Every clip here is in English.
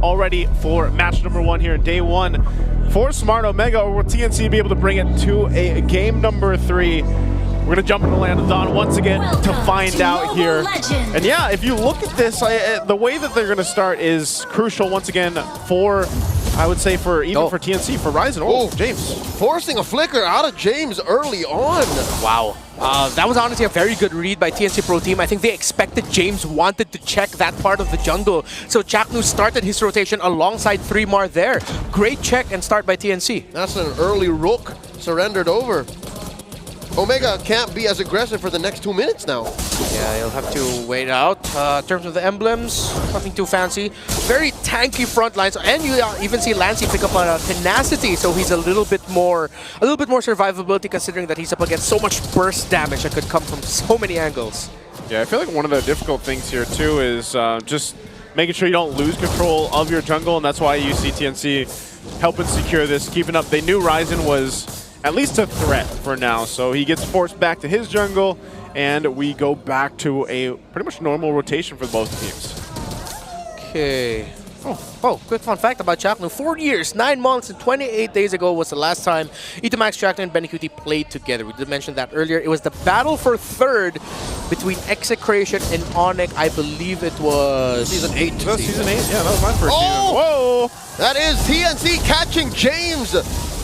already for match number 1 here in day 1 for Smart Omega, or will TNC be able to bring it to a game number 3? We're going to jump into Land of Dawn once again to find out here. Legend. And yeah, if you look at this, the way that they're going to start is crucial once again for, I would say, for even for TNC, for Ryzen. Oh, James. Forcing a flicker out of James early on. Wow. That was honestly a very good read by TNC Pro Team. I think they expected James wanted to check that part of the jungle. So Chaknu started his rotation alongside 3mar there. Great check and start by TNC. That's an early rook surrendered over. Omega can't be as aggressive for the next 2 minutes now. Yeah, he'll have to wait out. In terms of the emblems, nothing too fancy. Very tanky front lines, and you even see Lancey pick up on a tenacity, so he's a little bit more survivability, considering that he's up against so much burst damage that could come from so many angles. Yeah, I feel like one of the difficult things here too is just making sure you don't lose control of your jungle, and that's why you see TNC helping secure this, keeping up. They knew Ryzen was at least a threat for now, so he gets forced back to his jungle, and we go back to a pretty much normal rotation for both teams. Okay. Oh, quick fun fact about Chaknu. 4 years, 9 months, and 28 days ago was the last time Itamax, Chaknu, and Benikute played together. We did mention that earlier. It was the battle for third between Execration and Onyx. I believe it was Season 8. That was Season 8? Yeah, that was my first season. Whoa! That is TNC catching James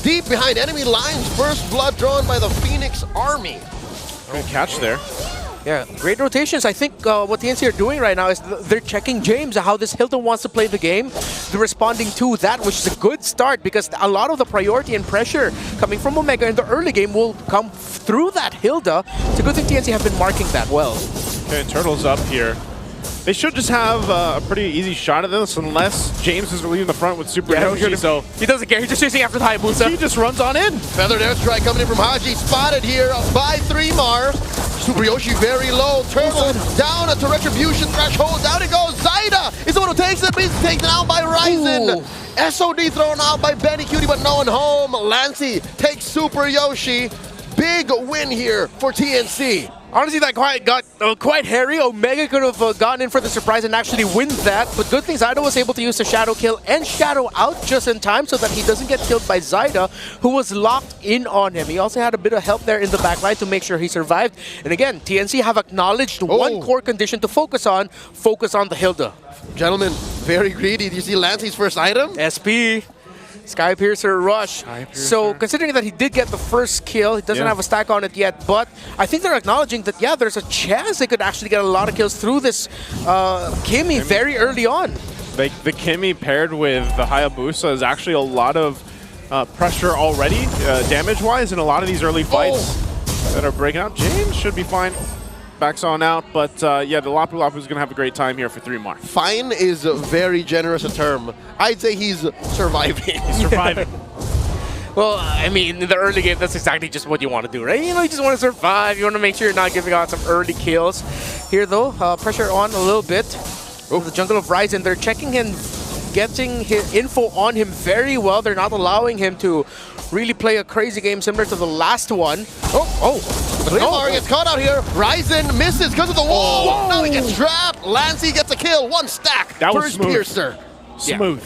deep behind enemy lines. First blood drawn by the Phoenix Army. Good catch there. Yeah, great rotations. I think what TNC are doing right now is they're checking James, how this Hilton wants to play the game. They're responding to that, which is a good start because a lot of the priority and pressure coming from Omega in the early game will come through that Hilda. It's a good thing TNC have been marking that well. Okay, Turtle's up here. They should just have a pretty easy shot at this unless James is leaving the front with Super Yoshi, so he doesn't care. He's just chasing after the Hayabusa. He just runs on in. Feathered airstrike coming in from Haji, spotted here by 3mar. Super Yoshi very low. Turtle down to Retribution threshold. Down it goes. Zaida is the one who takes it. He's taken out by Ryzen. Ooh. SOD thrown out by Benikute, but no one home. Lancey takes Super Yoshi. Big win here for TNC. Honestly, that got quite hairy. Omega could have gone in for the surprise and actually win that. But good thing Zaida was able to use the Shadow kill and Shadow out just in time so that he doesn't get killed by Zaida, who was locked in on him. He also had a bit of help there in the backline to make sure he survived. And again, TNC have acknowledged one core condition to focus on the Hilda. Gentlemen, very greedy. Do you see Lancey's first item? SP. Sky Piercer Rush. So considering that he did get the first kill, he doesn't have a stack on it yet, but I think they're acknowledging that, yeah, there's a chance they could actually get a lot of kills through this Kimmy very early on. The Kimmy paired with the Hayabusa is actually a lot of pressure already, damage-wise, in a lot of these early fights that are breaking out. James should be fine. Backs on out, but yeah, the Lapu Lapu is going to have a great time here for 3mar. Fine is a very generous a term. I'd say he's surviving. He's surviving. Well, I mean, in the early game, that's exactly just what you want to do, right? You know, you just want to survive. You want to make sure you're not giving out some early kills. Here, though, pressure on a little bit. The jungle of Ryzen, they're checking him, getting his info on him very well. They're not allowing him to really play a crazy game similar to the last one. Limar gets caught out here. Ryzen misses because of the wall. Now he gets trapped. Lancey gets a kill. One stack that for was his Piercer. Smooth.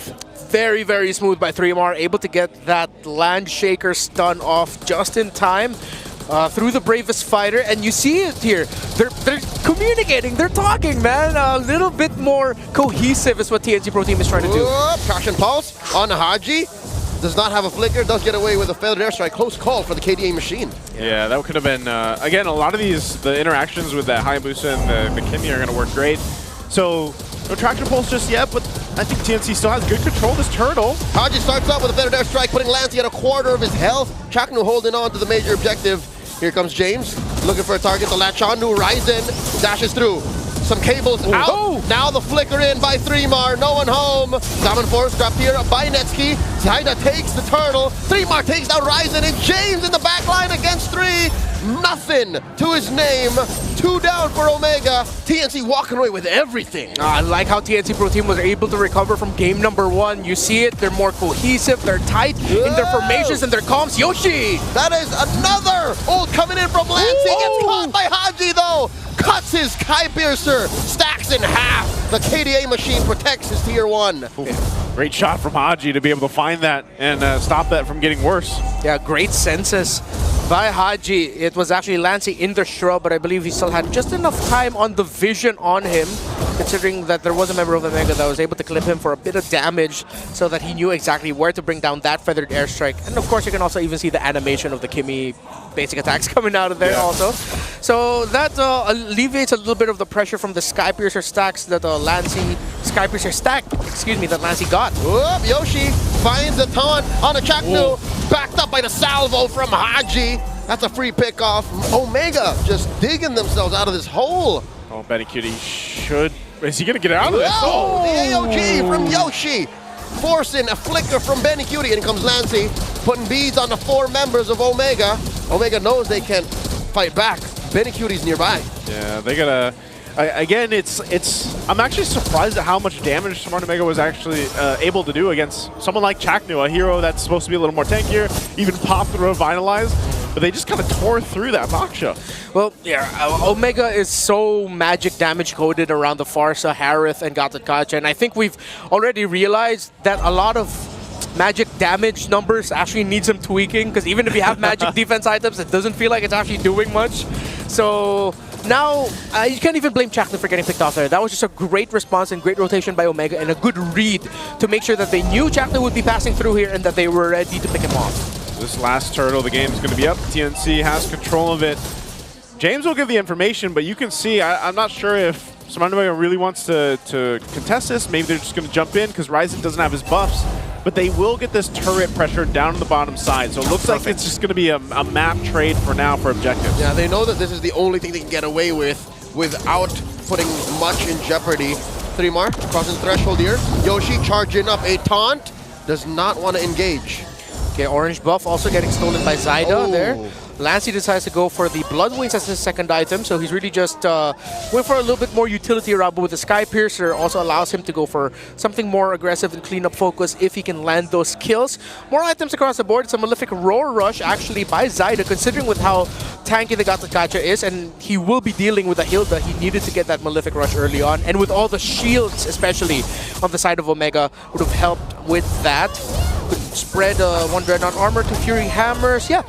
Very, very smooth by 3mar. Able to get that Land Shaker stun off just in time through the Bravest Fighter. And you see it here. They're communicating. They're talking, man. A little bit more cohesive is what TNC Pro Team is trying to do. Caution Pulse on Haji. Does not have a flicker, does get away with a feathered airstrike. Close call for the KDA machine. Yeah, that could have been, again, a lot of the interactions with that Hayabusa and the Kimmy are going to work great. So, no traction pulse just yet, but I think TNC still has good control of this Turtle. Haji starts off with a feathered airstrike, putting Lancey at a quarter of his health. Chaknu holding on to the major objective. Here comes James, looking for a target to latch on to. Ryzen dashes through. Some cables out. Now the flicker in by 3mar. No one home. Salmon Force dropped here by Netsky. Zaida takes the Turtle. 3mar takes down Ryzen. And James in the back line against 3. Nothing to his name. 2 down for Omega. TNC walking away with everything. I like how TNC Pro Team was able to recover from game number 1. You see it. They're more cohesive. They're tight in their formations and their comms. Yoshi! That is another ult coming in from Lancey. Gets caught by Haji though. Cuts his Sky Piercer. Stacks in half. half. The KDA machine protects his tier 1. Great shot from Haji to be able to find that and stop that from getting worse. Yeah, great senses by Haji. It was actually Lancey in the shrub, but I believe he still had just enough time on the vision on him, considering that there was a member of Omega that was able to clip him for a bit of damage so that he knew exactly where to bring down that feathered airstrike. And of course, you can also even see the animation of the Kimmy basic attacks coming out of there also. So that alleviates a little bit of the pressure from the Skypiercer stacks that Skypiercer stack, that Lancey got. Whoop, Yoshi finds the taunt on a Chaknu, backed up by the salvo from Haji. That's a free pick off. Omega just digging themselves out of this hole. Oh, Benny Cutie should... Is he going to get out of this? Oh, the AOG from Yoshi. Forcing a flicker from Benny Cutie. And comes Lancey, putting beads on the 4 members of Omega. Omega knows they can't fight back. Benny Cutie's nearby. Yeah, they gotta... Again, I'm actually surprised at how much damage Smart Omega was actually able to do against someone like Chaknu, a hero that's supposed to be a little more tankier, even pop the Revitalize, but they just kind of tore through that Moksha. Well, yeah, Omega is so magic damage coded around the Farsa, Harith, and Gatotkacha, and I think we've already realized that a lot of magic damage numbers actually need some tweaking, because even if you have magic defense items, it doesn't feel like it's actually doing much. So now, you can't even blame Chaknu for getting picked off there. That was just a great response and great rotation by Omega and a good read to make sure that they knew Chaknu would be passing through here and that they were ready to pick him off. This last turtle, the game's going to be up. TNC has control of it. James will give the information, but you can see, I'm not sure if Smart Omega really wants to contest this. Maybe they're just going to jump in because Ryzen doesn't have his buffs. But they will get this turret pressure down on the bottom side. So it looks like it's just going to be a map trade for now for objectives. Yeah, they know that this is the only thing they can get away with without putting much in jeopardy. 3mar, crossing the threshold here. Yoshi charging up a taunt. Does not want to engage. Okay, orange buff also getting stolen by Zyda there. Lancey decides to go for the Blood Wings as his second item, so he's really just going for a little bit more utility route, but with the Skypiercer also allows him to go for something more aggressive and clean up focus if he can land those kills. More items across the board. It's a Malefic Roar Rush actually by Zyda, considering with how tanky the Gatotkacha is, and he will be dealing with a Hilda. He needed to get that Malefic Rush early on, and with all the shields, especially on the side of Omega, would have helped with that. Could spread one Dreadnought armor to Fury Hammers. Yeah.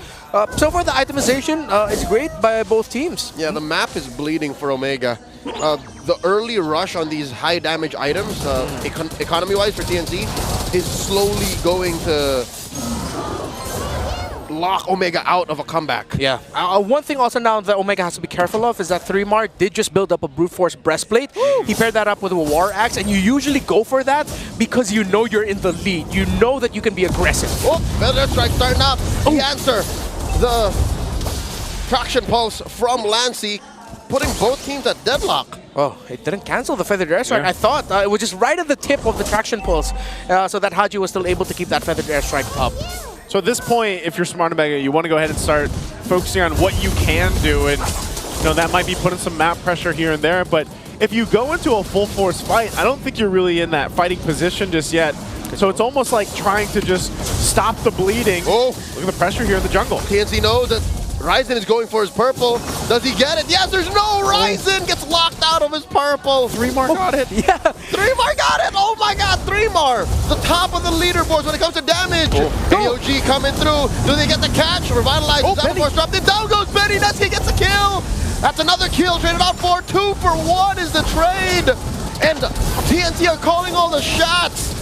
So far, the itemization is great by both teams. Yeah, the map is bleeding for Omega. The early rush on these high damage items, economy-wise for TNC, is slowly going to lock Omega out of a comeback. Yeah. One thing also now that Omega has to be careful of is that 3mar did just build up a Brute Force Breastplate. Woo! He paired that up with a War Axe, and you usually go for that because you know you're in the lead. You know that you can be aggressive. Oh, Feather Strike starting up. The answer. The traction pulse from Lancey, putting both teams at deadlock. Oh, it didn't cancel the Feathered Airstrike. Yeah. I thought it was just right at the tip of the traction pulse, so that Haji was still able to keep that Feathered Airstrike up. So at this point, if you're Smart Omega, you want to go ahead and start focusing on what you can do, and that might be putting some map pressure here and there, but if you go into a full force fight, I don't think you're really in that fighting position just yet. So it's almost like trying to just stop the bleeding. Oh, look at the pressure here in the jungle. TNC knows that Ryzen is going for his purple. Does he get it? Yes, there's no Ryzen. Gets locked out of his purple. 3mar got it. Yeah. 3mar got it. Oh my God, 3mar. The top of the leaderboards when it comes to damage. AOG coming through. Do they get the catch? Revitalize. Force dropped it. Down goes Benny. He gets a kill. That's another kill. Traded out for 2 for 1 is the trade. And TNC are calling all the shots.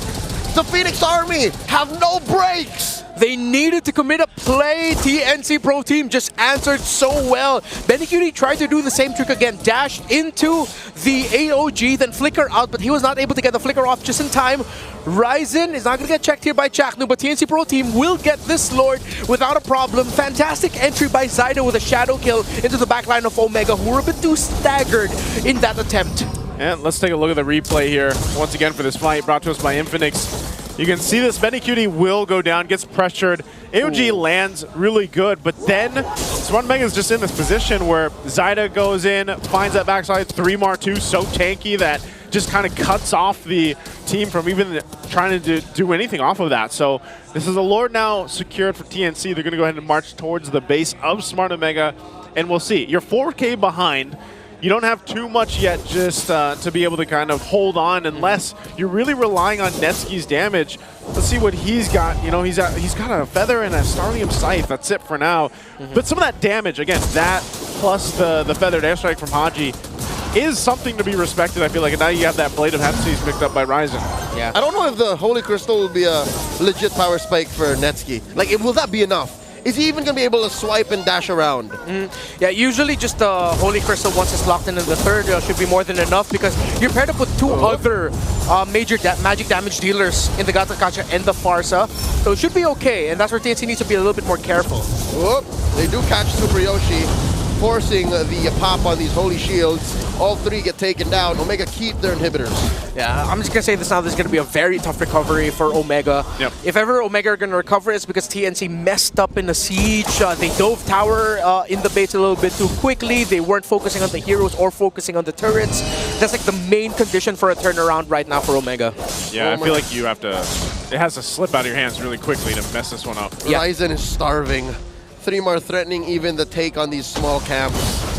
The Phoenix Army have no breaks. They needed to commit a play. TNC Pro Team just answered so well. Benny Cutie tried to do the same trick again. Dashed into the AOG, then flicker out, but he was not able to get the flicker off just in time. Ryzen is not going to get checked here by Chaknu, but TNC Pro Team will get this Lord without a problem. Fantastic entry by Zyda with a shadow kill into the backline of Omega, who were a bit too staggered in that attempt. And let's take a look at the replay here once again for this fight brought to us by Infinix. You can see this, Benny Cutie will go down, gets pressured. AOG lands really good, but then Smart Omega is just in this position where Zyda goes in, finds that backside, 3mar 2, so tanky that just kind of cuts off the team from even trying to do anything off of that. So this is a Lord now secured for TNC. They're going to go ahead and march towards the base of Smart Omega, and we'll see. You're 4K behind. you don't have too much yet just to be able to kind of hold on unless you're really relying on Netsky's damage. Let's see what he's got. You know, he's got a Feather and a Starlium Scythe. That's it for now. But some of that damage, again, that plus the Feathered Airstrike from Haji is something to be respected, I feel like. And now you have that Blade of Hepsies picked up by Ryzen. Yeah. I don't know if the Holy Crystal will be a legit power spike for Netsky. Like, will that be enough? Is he even going to be able to swipe and dash around? Yeah, usually just the Holy Crystal, once it's locked in the third, should be more than enough because you're paired up with two other major magic damage dealers in the Gatakacha and the Farsa. So it should be okay, and that's where TNC needs to be a little bit more careful. Whoop. They do catch Super Yoshi, forcing the pop on these Holy Shields. All three get taken down. Omega keep their inhibitors. Yeah, I'm just going to say this now. This is going to be a very tough recovery for Omega. Yep. If ever Omega are going to recover, it's because TNC messed up in the siege. They dove tower in the base a little bit too quickly. They weren't focusing on the heroes or focusing on the turrets. That's like the main condition for a turnaround right now for Omega. Yeah, I feel like you have to... It has to slip out of your hands really quickly to mess this one up. Yeah. Ryzen is starving. 3mar threatening even the take on these small camps.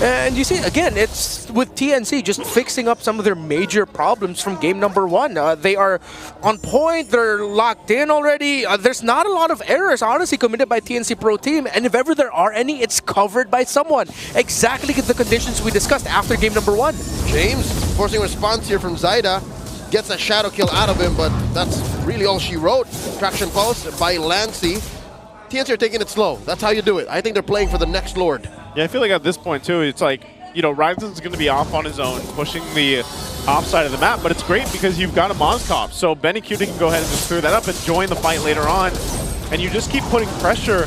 And you see, again, it's with TNC just fixing up some of their major problems from game number 1. They are on point, they're locked in already. There's not a lot of errors, honestly, committed by TNC Pro Team. And if ever there are any, it's covered by someone. Exactly the conditions we discussed after game number 1. James forcing a response here from Zyda. Gets a shadow kill out of him, but that's really all she wrote. Traction pulse by Lancy. TNC are taking it slow. That's how you do it. I think they're playing for the next Lord. Yeah, I feel like at this point, too, it's like, you know, Ryzen's going to be off on his own, pushing the offside of the map, but it's great because you've got a Mozcop. So Benny Cutie can go ahead and just clear that up and join the fight later on. And you just keep putting pressure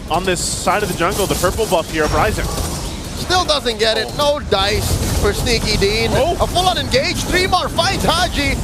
on this side of the jungle, the purple buff here of Ryzen. Still doesn't get it. No dice for Sneaky Dean. A full-on engage. 3mar finds Haji.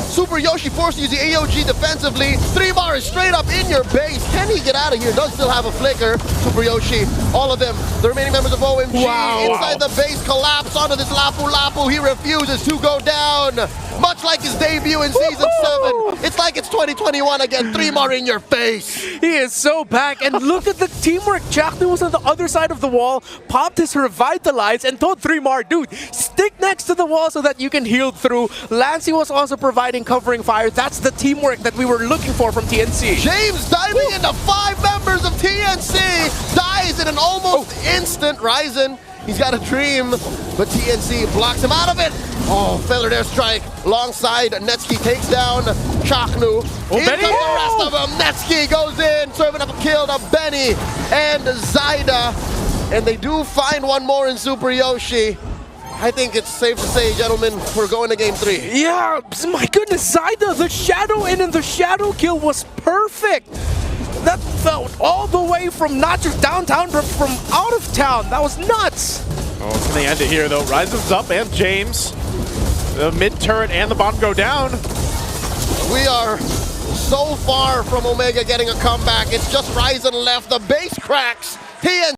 Super Yoshi forced to use the AOG defensively. 3mar is straight up in your base. Can he get out of here? Does still have a flicker. Super Yoshi, all of them, the remaining members of OMG inside the base, collapse onto this Lapu Lapu. He refuses to go down. Much like his debut in Season 7. It's like it's 2021 again. 3mar in your face. He is so back, and look at the teamwork. Jackson was on the other side of the wall, popped his Revitalize, and told 3mar, dude, stick next to the wall so that you can heal through. Lancy was also providing covering fire. That's the teamwork that we were looking for from TNC. James diving into 5 members of TNC. Dies in an almost instant. Ryzen, he's got a dream, but TNC blocks him out of it. Oh, Feathered Airstrike alongside Netsky takes down Chaknu. Here comes the rest of them. Netsky goes in, serving up a kill to Benny and Zyda. And they do find one more in Super Yoshi. I think it's safe to say, gentlemen, we're going to game 3. Yeah, my goodness, Zyda, the shadow in and the shadow kill was perfect. That felt all the way from not just downtown, but from out of town. That was nuts. Oh, can they end it here, though? Ryzen's up and James. The mid turret and the bottom go down. We are so far from Omega getting a comeback. It's just Ryzen left. The base cracks. TNC